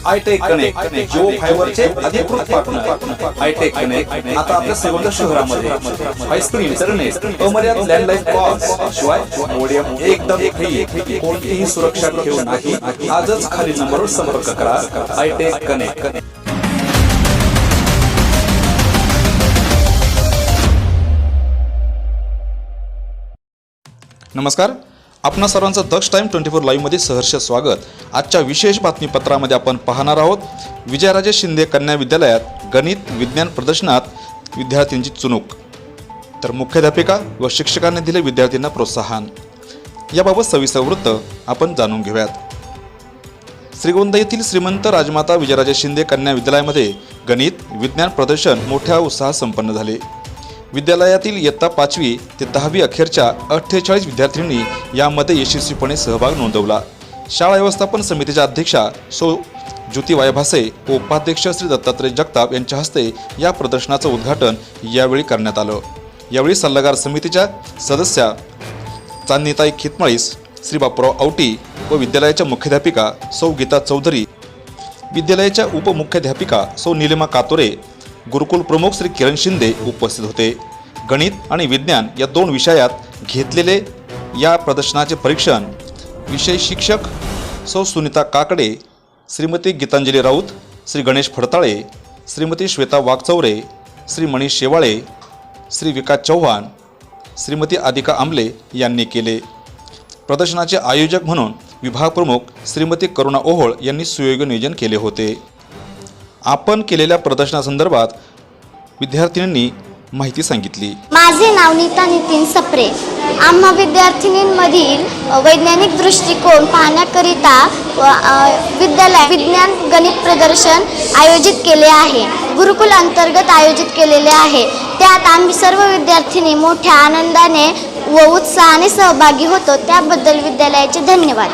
Hi tech connect Jio फायबरचे अधिकृत partner hi tech connect आता आपल्या सर्व शहरामध्ये हायस्पीड इंटरनेट, अमर्याद लँडलाईन कॉल शिवाय मोडेम एकदम फ्री, कोणतीही सुरक्षा ठेव नाही। आजच खालील नंबरवर संपर्क करा। Hitech connect. नमस्कार, आपणा सर्वांचं दक्ष टाइम 24 लाईव्ह मध्ये सहर्ष स्वागत। आजच्या विशेष बातमीपत्रामध्ये आपण पाहणार आहोत विजयराजे शिंदे कन्या विद्यालयात गणित विज्ञान प्रदर्शनात विद्यार्थ्यांची चुणूक, तर मुख्याध्यापिका व शिक्षकांनी दिले विद्यार्थ्यांना प्रोत्साहन। याबाबत सविस्तर वृत्त आपण जाणून घेऊयात। श्रीगोंदा येथील श्रीमंत राजमाता विजयराजे शिंदे कन्या विद्यालयामध्ये गणित विज्ञान प्रदर्शन मोठ्या उत्साहात संपन्न झाले। विद्यालयातील इयत्ता 5वी ते 10वी अखेरच्या 48 विद्यार्थ्यांनी यामध्ये यशस्वीपणे सहभाग नोंदवला। शाळा व्यवस्थापन समितीच्या अध्यक्षा सौ ज्योती वायभासे व उपाध्यक्ष श्री दत्तात्रय जगताप यांच्या हस्ते या प्रदर्शनाचं उद्घाटन यावेळी करण्यात आलं। यावेळी सल्लागार समितीच्या सदस्या चांदनीताई खितमाळीस, श्री बापूराव आवटी व विद्यालयाच्या मुख्याध्यापिका सौ गीता चौधरी, विद्यालयाच्या उपमुख्याध्यापिका सौ निलिमा कातोरे, गुरुकुल प्रमुख श्री किरण शिंदे उपस्थित होते। गणित आणि विज्ञान या दोन विषयात घेतलेले या प्रदर्शनाचे परीक्षण विषय शिक्षक सौ सुनीता काकडे, श्रीमती गीतांजली राऊत, श्री गणेश फडताळे, श्रीमती श्वेता वाघचौरे, श्री मनीष शेवाळे, श्री विकास चव्हाण, श्रीमती आदिका आंबले यांनी केले। प्रदर्शनाचे आयोजक म्हणून विभाग प्रमुख श्रीमती करुणा ओहोळ यांनी सुयोग्य नियोजन केले होते। आपण केलेल्या प्रदर्शनासंदर्भात विद्यार्थिनींनी माहिती सांगितली। माझे नाव नीता नितीन सप्रे। आम्हा विद्यार्थिनींमधील वैज्ञानिक दृष्टिकोन पाहण्याकरिता विद्यालय विज्ञान गणित प्रदर्शन आयोजित केले आहे। गुरुकुल अंतर्गत आयोजित केलेले आहे। त्यात आम्ही सर्व विद्यार्थिनी मोठ्या आनंदाने व उत्साहाने सहभागी होतो, त्याबद्दल विद्यालयाचे धन्यवाद।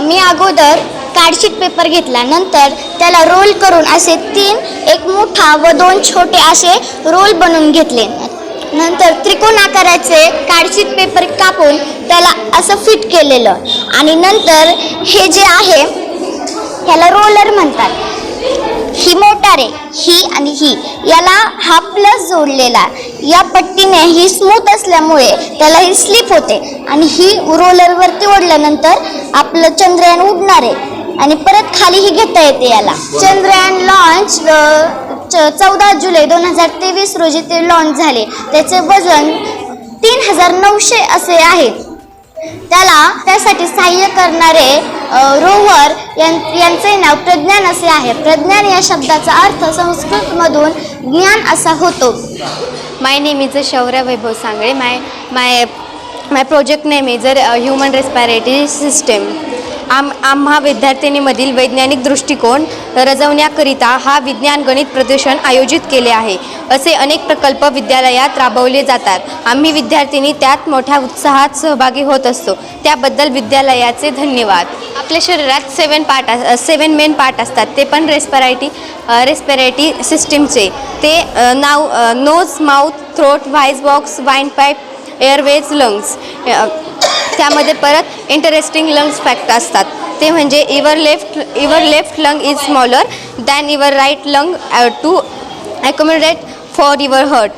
मी अगोदर कार्डशीट पेपर घेतला, नंतर त्याला रोल करून असे 3 एक मोठा व 2 छोटे असे रोल बनवून घेतले। नंतर त्रिकोण आकाराचे कार्डशीट पेपर कापून त्याला असं फिट केलेलं आणि नंतर हे जे आहे ह्याला रोलर म्हणतात। ही मोटार आहे, ही आणि ही, याला हा प्लस जोडलेला, या पट्टीने ही स्मूथ असल्यामुळे त्याला ही स्लिप होते आणि ही रोलरवरती ओढल्यानंतर आपलं चंद्रयान उडणार आहे आणि परत खाली ही घेता येते याला। चंद्रयान लॉन्च 14 जुलै 2023 रोजी ते लॉन्च झाले। त्याचे वजन 3900 असे आहे। त्यासाठी सहाय्य करणारे रोवर यांचे नाव प्रज्ञान असे आहे। प्रज्ञान या शब्दाचा अर्थ संस्कृतमधून ज्ञान असा होतो। माय name is Shaurya Vaibhav Sangale. My project name is human respiratory system. आम्हा विद्यार्थिनीमधील वैज्ञानिक दृष्टिकोन रजवण्याकरिता हा विज्ञान गणित प्रदर्शन आयोजित केले आहे। असे अनेक प्रकल्प विद्यालयात राबवले जातात। आम्ही विद्यार्थिनी त्यात मोठ्या उत्साहात सहभागी होत असतो, त्याबद्दल विद्यालयाचे धन्यवाद। आपल्या शरीरात 7 मेन पार्ट असतात, ते पण रेस्पिरेटरी सिस्टीमचे। ते nose, mouth, throat, voice box, windpipe, airways, lungs. त्यामध्ये परत इंटरेस्टिंग लंग्स फॅक्ट असतात, ते म्हणजे your left lung is smaller than your right lung to accommodate for your heart.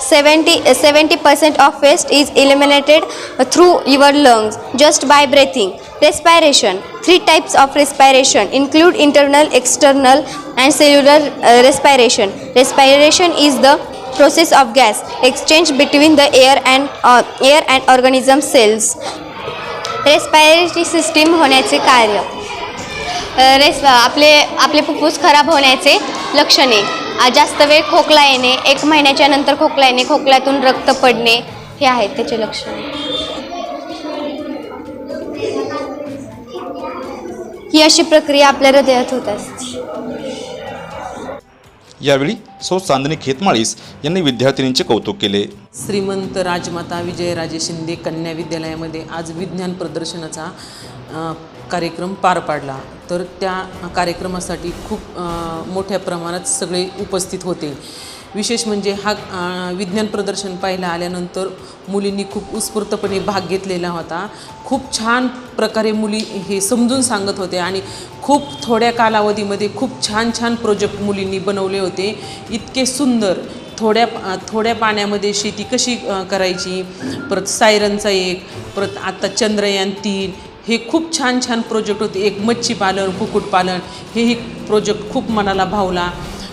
70% of waste is eliminated through your lungs just by breathing. Respiration. 3 types of respiration include internal, external and cellular respiration. Respiration is the process of gas exchange between the air and organism cells. Respiratory system होण्याचे कार्य। आपले फुफ्फुस खराब होण्याचे लक्षणे, जास्त वेळ खोकला येणे, 1 महिन्याच्या नंतर खोकला येणे, खोकल्यातून रक्त पडणे, हे आहेत त्याचे लक्षणे। ही अशी प्रक्रिया आपल्या हृदयात होत असते। यावेळी सौ चांदनी खेतमाळीस यांनी विद्यार्थिनींचे कौतुक केले। श्रीमंत राजमाता विजयराजे शिंदे कन्या विद्यालयामध्ये आज विज्ञान प्रदर्शनाचा कार्यक्रम पार पाडला। तर त्या कार्यक्रमासाठी खूप मोठ्या प्रमाणात सगळे उपस्थित होते। विशेष म्हणजे हा विज्ञान प्रदर्शन पाहायला आल्यानंतर मुलींनी खूप उत्स्फूर्तपणे भाग घेतलेला होता. खूप छान प्रकारे मुली हे समजून सांगत होते आणि खूप थोड्या कालावधीमध्ये खूप छान छान प्रोजेक्ट मुलींनी बनवले होते. इतके सुंदर थोड्या पाण्यामध्ये शेती कशी करायची, परत सायरनचा एक, परत आता चंद्रयान 3, हे खूप छान छान प्रोजेक्ट होते. एक मच्छीपालन, कुक्कुटपालन, हेही प्रोजेक्ट खूप मनाला भावला.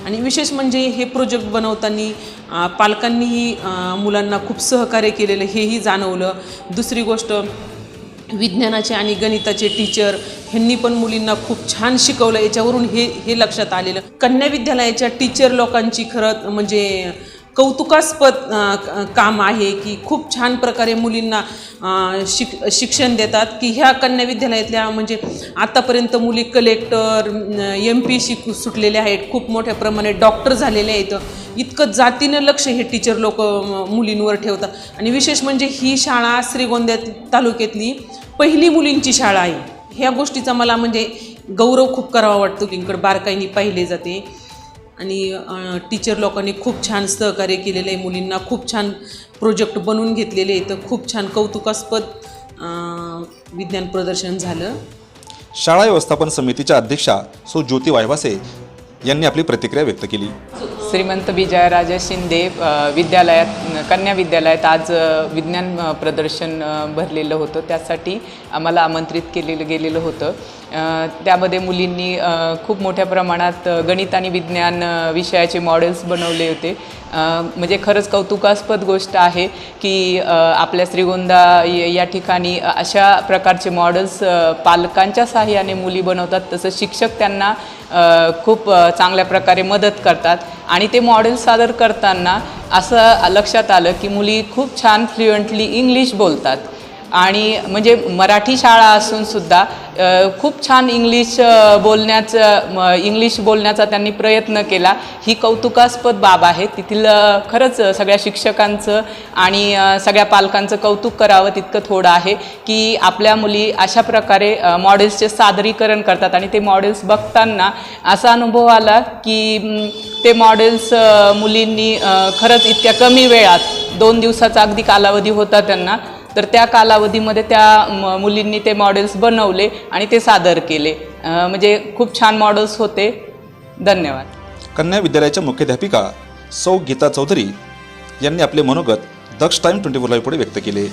आणि विशेष म्हणजे हे प्रोजेक्ट बनवताना पालकांनीही मुलांना खूप सहकार्य केलेलं हेही जाणवलं. दुसरी गोष्ट, विज्ञानाचे आणि गणिताचे टीचर ह्यांनी पण मुलींना खूप छान शिकवलं. याच्यावरून हे लक्षात आलेलं, कन्या विद्यालयाच्या टीचर लोकांची खरं म्हणजे कौतुकास्पद काम आहे की खूप छान प्रकारे मुलींना शिक्षण देतात. की ह्या कन्या विद्यालयातल्या म्हणजे आतापर्यंत मुली कलेक्टर, MP सुटलेल्या आहेत, खूप मोठ्या प्रमाणात डॉक्टर झालेले आहेत. इतकं जातीनं लक्ष हे टीचर लोक मुलींवर ठेवतात. आणि विशेष म्हणजे ही शाळा श्रीगोंदा तालुक्यातली पहिली मुलींची शाळा आहे. ह्या गोष्टीचा मला म्हणजे गौरव खूप करावा वाटतो. मुलींकडे बारकाईने पाहिले जाते आणि टीचर लोकांनी खूप छान सहकार्य केलेलं आहे. मुलींना खूप छान प्रोजेक्ट बनवून घेतलेले आहेत. खूप छान कौतुकास्पद विज्ञान प्रदर्शन झालं. शाळा व्यवस्थापन समितीच्या अध्यक्षा सौ ज्योती वायभासे यांनी आपली प्रतिक्रिया व्यक्त केली. श्रीमंत विजयराजे शिंदे विद्यालयात, कन्या विद्यालयात आज विज्ञान प्रदर्शन भरलेलं होतं. त्यासाठी आम्हाला आमंत्रित केलेलं गेलेलं होतं. त्यामध्ये मुलींनी खूप मोठ्या प्रमाणात गणित आणि विज्ञान विषयाचे मॉडेल्स बनवले होते. म्हणजे खरंच कौतुकास्पद गोष्ट आहे की आपल्या श्रीगोंदा या ठिकाणी अशा प्रकारचे मॉडेल्स पालकांच्या सहाय्याने मुली बनवतात. तसं शिक्षक त्यांना खूप चांगल्या प्रकारे मदत करतात. आणि ते मॉडेल सादर करताना असं लक्षात आलं की मुली खूप छान फ्लुएंटली इंग्लिश बोलतात. आणि म्हणजे मराठी शाळा असूनसुद्धा खूप छान इंग्लिश बोलण्याचा त्यांनी प्रयत्न केला. ही कौतुकास्पद बाब आहे. तिथील खरंच सगळ्या शिक्षकांचं आणि सगळ्या पालकांचं कौतुक करावं तितकं थोडं आहे की आपल्या मुली अशा प्रकारे मॉडेल्सचे सादरीकरण करतात. आणि ते मॉडेल्स बघताना असा अनुभव आला की ते मॉडेल्स मुलींनी खरंच इतक्या कमी वेळात 2 दिवसाचा अगदी कालावधी होता त्यांना, तर त्या कालावधीमध्ये त्या मुलींनी ते मॉडेल्स बनवले आणि ते सादर केले. म्हणजे खूप छान मॉडेल्स होते. धन्यवाद. कन्या विद्यालयाच्या मुख्याध्यापिका सौ गीता चौधरी यांनी आपले मनोगत दक्ष टाइम 24 लाईव्ह पुढे व्यक्त केले.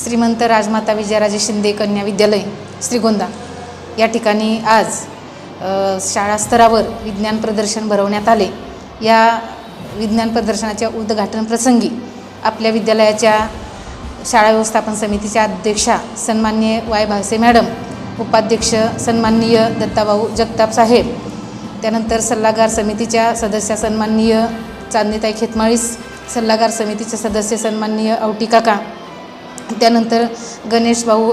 श्रीमंत राजमाता विजयराजे शिंदे कन्या विद्यालय श्रीगोंदा या ठिकाणी आज शाळा स्तरावर विज्ञान प्रदर्शन भरवण्यात आले. या विज्ञान प्रदर्शनाच्या उद्घाटन प्रसंगी आपल्या विद्यालयाच्या शाळा व्यवस्थापन समितीच्या अध्यक्षा सन्माननीय वाय भासे मॅडम, उपाध्यक्ष सन्माननीय दत्ताभाऊ जगताप साहेब, त्यानंतर सल्लागार समितीच्या सदस्य सन्माननीय चांदणीताई खेतमाळीस, सल्लागार समितीचे सदस्य सन्माननीय औटी काका, त्यानंतर गणेश भाऊ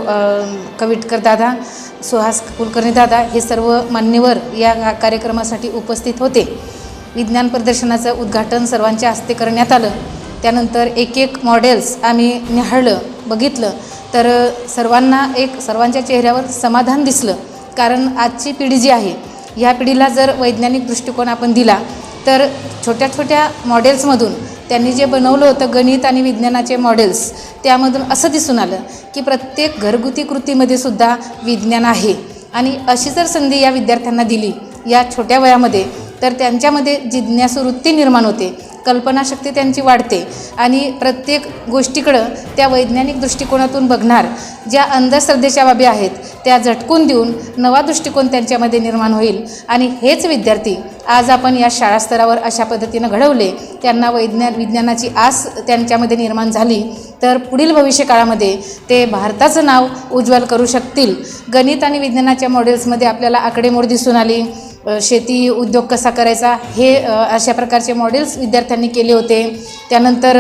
कविटकर दादा, सुहास कुलकर्णी दादा, हे सर्व मान्यवर या कार्यक्रमासाठी उपस्थित होते. विज्ञान प्रदर्शनाचं उद्घाटन सर्वांच्या हस्ते करण्यात आलं. त्यानंतर एक मॉडेल्स आम्ही निहाळलं, बघितलं, तर सर्वांच्या चेहऱ्यावर समाधान दिसलं. कारण आजची पिढी जी आहे, ह्या पिढीला जर वैज्ञानिक दृष्टिकोन आपण दिला तर छोट्या छोट्या मॉडेल्समधून त्यांनी जे बनवलं होतं गणित आणि विज्ञानाचे मॉडेल्स, त्यामधून असं दिसून आलं की प्रत्येक घरगुती कृतीमध्ये सुद्धा विज्ञान आहे. आणि अशी जर संधी या विद्यार्थ्यांना दिली या छोट्या वयामध्ये, तर त्यांच्यामध्ये जिज्ञासू वृत्ती निर्माण होते, कल्पनाशक्ती त्यांची वाढते आणि प्रत्येक गोष्टीकडं त्या वैज्ञानिक दृष्टिकोनातून बघणार. ज्या अंधश्रद्धेच्या बाबी आहेत त्या झटकून देऊन नवा दृष्टिकोन त्यांच्यामध्ये निर्माण होईल. आणि हेच विद्यार्थी आज आपण या शाळा स्तरावर अशा पद्धतीनं घडवले, त्यांना विज्ञानाची आस त्यांच्यामध्ये निर्माण झाली, तर पुढील भविष्यकाळामध्ये ते भारताचं नाव उज्ज्वल करू शकतील. गणित आणि विज्ञानाच्या मॉडेल्समध्ये आपल्याला आकडेमोड दिसून आली, शेती उद्योग कसा करायचा, हे अशा प्रकारचे मॉडेल्स विद्यार्थ्यांनी केले होते. त्यानंतर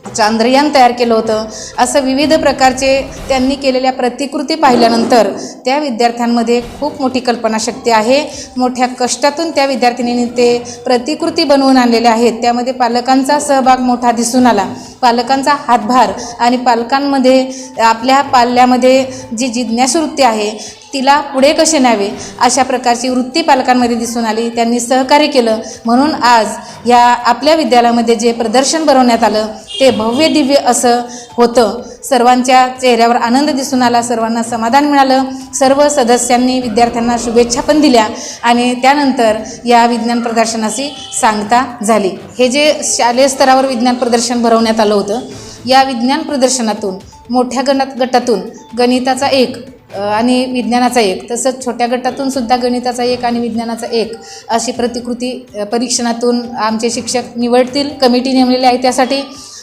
चांद्रयान तयार केलं होतं. असं विविध प्रकारचे त्यांनी केलेल्या प्रतिकृती पाहिल्यानंतर त्या विद्यार्थ्यांमध्ये खूप मोठी कल्पनाशक्ती आहे. मोठ्या कष्टातून त्या विद्यार्थिनींनी ते प्रतिकृती बनवून आणलेल्या आहेत. त्यामध्ये पालकांचा सहभाग मोठा दिसून आला, पालकांचा हातभार आणि पालकांमध्ये आपल्या पाल्यामध्ये जी जिज्ञासूवृत्ती आहे तिला पुढे कसे न्यावे अशा प्रकारची वृत्ती पालकांमध्ये दिसून आली. त्यांनी सहकार्य केलं म्हणून आज या आपल्या विद्यालयामध्ये जे प्रदर्शन भरवण्यात आलं ते भव्य दिव्य असं होतं. सर्वांच्या चेहऱ्यावर आनंद दिसून आला, सर्वांना समाधान मिळालं. सर्व सदस्यांनी विद्यार्थ्यांना शुभेच्छा पण दिल्या आणि त्यानंतर या विज्ञान प्रदर्शनाची सांगता झाली. हे जे शालेय स्तरावर विज्ञान प्रदर्शन भरवण्यात आलं होतं, या विज्ञान प्रदर्शनातून मोठ्या गटातून गणिताचा 1 आणि विज्ञानाचा 1, तसंच छोट्या गटातून सुद्धा गणिताचा 1 आणि विज्ञानाचा 1 अशी प्रतिकृती परीक्षणातून आमचे शिक्षक निवडतील. कमिटी नेमलेली आहे त्यासाठी.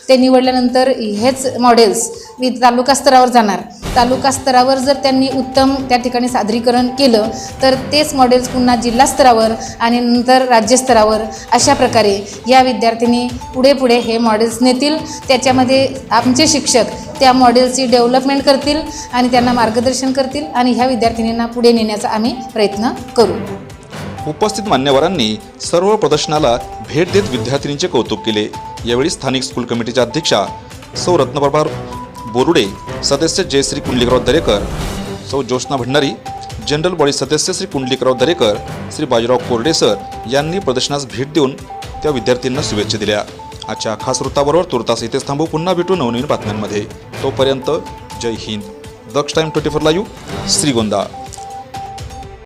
ते निवडल्यानंतर हेच मॉडेल्स तालुका स्तरावर जाणार. तालुका स्तरावर जर त्यांनी उत्तम त्या ठिकाणी सादरीकरण केलं तर तेच मॉडेल्स पुन्हा जिल्हा स्तरावर आणि नंतर राज्यस्तरावर अशा प्रकारे या विद्यार्थ्यांनी पुढे हे मॉडेल्स नेतील. त्याच्यामध्ये आमचे शिक्षक त्या मॉडेल्सची डेव्हलपमेंट करतील आणि त्यांना मार्गदर्शन करतील आणि ह्या विद्यार्थिनींना पुढे नेण्याचा आम्ही प्रयत्न करू. उपस्थित मान्यवरांनी सर्व प्रदर्शनाला भेट देत विद्यार्थिनींचे कौतुक केले. यावेळी स्थानिक स्कूल कमिटीच्या अध्यक्षा सौ रत्नप्रभा बोरुडे, सदस्य जयश्री कुंडलिकराव दरेकर, सौ ज्योत्स्ना भंडारी, जनरल बॉडी सदस्य श्री कुंडलिकराव दरेकर, श्री बाजीराव कोरडे सर यांनी प्रदर्शनास भेट देऊन त्या विद्यार्थ्यांना शुभेच्छा दिल्या. आजच्या खास वृत्ताबरोबर तुर्तास इथेच थांबू. पुन्हा भेटू नवनवीन बातम्यांमध्ये. तोपर्यंत जय हिंद. दक्ष टाइम 24 लाईव्ह, श्रीगोंदा.